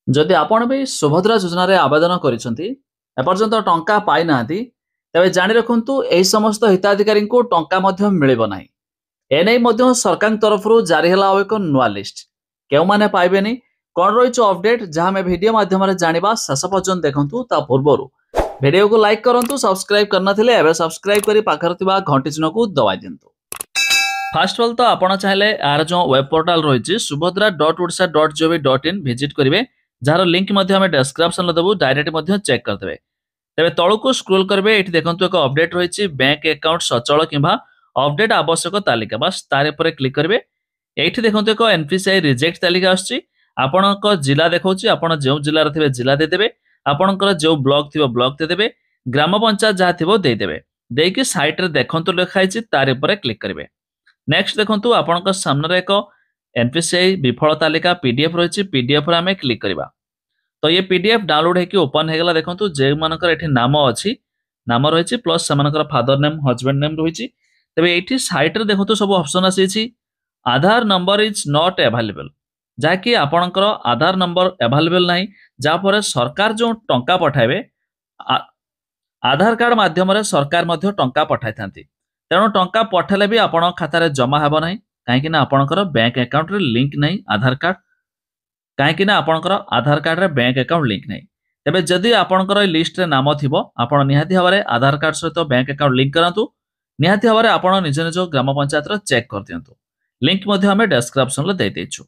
ଯଦି ଆପଣ ବି ସୁଭଦ୍ରା ଯୋଜନାରେ ଆବେଦନ କରିଛନ୍ତି, ଏପର୍ଯ୍ୟନ୍ତ ଟଙ୍କା ପାଇନାହାନ୍ତି, ତେବେ ଜାଣି ରଖନ୍ତୁ ଏହି ସମସ୍ତ ହିତାଧିକାରୀଙ୍କୁ ଟଙ୍କା ମଧ୍ୟ ମିଳିବ ନାହିଁ। ଏନେଇ ମଧ୍ୟ ସରକାରଙ୍କ ତରଫରୁ ଜାରି ହେଲା ଆଉ ଏକ ନୂଆ ଲିଷ୍ଟ। କେଉଁମାନେ ପାଇବେନି, କ'ଣ ରହିଛି ଅପଡେଟ୍, ଯାହା ଆମେ ଭିଡିଓ ମାଧ୍ୟମରେ ଜାଣିବା। ଶେଷ ପର୍ଯ୍ୟନ୍ତ ଦେଖନ୍ତୁ। ତା ପୂର୍ବରୁ ଭିଡିଓକୁ ଲାଇକ୍ କରନ୍ତୁ, ସବସ୍କ୍ରାଇବ୍ କରିନଥିଲେ ଏବେ ସବସ୍କ୍ରାଇବ୍ କରି ପାଖରେ ଥିବା ଘଣ୍ଟି ଚିହ୍ନକୁ ଦବାଇ ଦିଅନ୍ତୁ। ଫାଷ୍ଟ ଅଫ୍ ଅଲ୍ ତ ଆପଣ ଚାହିଁଲେ ଏହାର ଯେଉଁ ୱେବ୍ ପୋର୍ଟାଲ ରହିଛି subhadra.odisha.gov.in ଭିଜିଟ୍ କରିବେ, ଯାହାର ଲିଙ୍କ ମଧ୍ୟ ଆମେ ଡେସ୍କ୍ରିପ୍ସନରେ ଦେବୁ, ଡାଇରେକ୍ଟ ମଧ୍ୟ ଚେକ୍ କରିଦେବେ। ତେବେ ତଳକୁ ସ୍କ୍ରୋଲ କରିବେ, ଏଠି ଦେଖନ୍ତୁ ଏକ ଅପଡେଟ୍ ରହିଛି ବ୍ୟାଙ୍କ ଆକାଉଣ୍ଟ ସଚଳ କିମ୍ବା ଅପଡେଟ୍ ଆବଶ୍ୟକ ତାଲିକା, ବାସ୍ ତାର ଉପରେ କ୍ଲିକ୍ କରିବେ। ଏଇଠି ଦେଖନ୍ତୁ ଏକ ଏନପିସିଆଇ ରିଜେକ୍ଟ ତାଲିକା ଆସୁଛି। ଆପଣଙ୍କ ଜିଲ୍ଲା ଦେଖାଉଛି, ଆପଣ ଯେଉଁ ଜିଲ୍ଲାରେ ଥିବେ ଜିଲ୍ଲା ଦେଇଦେବେ, ଆପଣଙ୍କର ଯେଉଁ ବ୍ଲକ ଥିବ ବ୍ଲକ ଦେଇଦେବେ, ଗ୍ରାମ ପଞ୍ଚାୟତ ଯାହା ଥିବ ଦେଇଦେବେ। ଦେଇକି ସାଇଟ୍ରେ ଦେଖନ୍ତୁ ଲେଖା ହେଇଛି ତାର ଉପରେ କ୍ଲିକ୍ କରିବେ। ନେକ୍ସଟ ଦେଖନ୍ତୁ ଆପଣଙ୍କ ସାମ୍ନାରେ ଏକ ଏନପିସିଆଇ ବିଫଳ ତାଲିକା ପିଡିଏଫ୍ ରହିଛି, ପିଡିଏଫ୍ ରେ ଆମେ କ୍ଲିକ୍ କରିବା। ତ ये पीडीएफ डाउनलोड ହେଇକି ଓପନ୍ ହେଇଗଲା। ଦେଖନ୍ତୁ ଯେଉଁମାନଙ୍କର ଏଠି ନାମ ଅଛି, ନାମ ରହିଛି ପ୍ଲସ୍ ସେମାନଙ୍କର ଫାଦର ନେମ୍ ହଜବେଣ୍ଡ ନେମ୍ ରହିଛି। ତେବେ ଏଇଠି ସାଇଟ୍ରେ ଦେଖନ୍ତୁ ସବୁ ଅପସନ୍ ଆସିଛି। ଆଧାର ନମ୍ବର ଇଜ୍ ନଟ୍ ଆଭେଲେବଲ୍, ଯାହାକି ଆପଣଙ୍କର ଆଧାର ନମ୍ବର ଆଭେଲେବଲ୍ ନାହିଁ, ଯାହାଫଳରେ ସରକାର ଯେଉଁ ଟଙ୍କା ପଠାଇବେ, ଆଧାର କାର୍ଡ ମାଧ୍ୟମରେ ସରକାର ମଧ୍ୟ ଟଙ୍କା ପଠାଇଥାନ୍ତି। ତେଣୁ ଟଙ୍କା ପଠାଇଲେ ବି ଆପଣଙ୍କ ଖାତାରେ ଜମା ହେବ ନାହିଁ, କାହିଁକି ନା ଆପଣଙ୍କର ବ୍ୟାଙ୍କ ଆକାଉଣ୍ଟରେ ଲିଙ୍କ ନାହିଁ ଆଧାର କାର୍ଡ, କାହିଁକି ନା ଆପଣଙ୍କର ଆଧାର କାର୍ଡରେ ବ୍ୟାଙ୍କ ଆକାଉଣ୍ଟ ଲିଙ୍କ ନାହିଁ। ତେବେ ଯଦି ଆପଣଙ୍କର এই ଲିଷ୍ଟରେ ନାମ ଥିବ, ଆପଣ ନିହାତି ଭାବରେ ଆଧାର କାର୍ଡ ସହିତ ବ୍ୟାଙ୍କ ଆକାଉଣ୍ଟ ଲିଙ୍କ କରନ୍ତୁ। ନିହାତି ଭାବରେ ଆପଣ ନିଜ ନିଜ ଗ୍ରାମ ପଞ୍ଚାୟତର ଚେକ୍ କରିଦିଅନ୍ତୁ। ଲିଙ୍କ ମଧ୍ୟ ଆମେ ଡେସ୍କ୍ରିପ୍ସନରେ ଦେଇଦେଇଛୁ।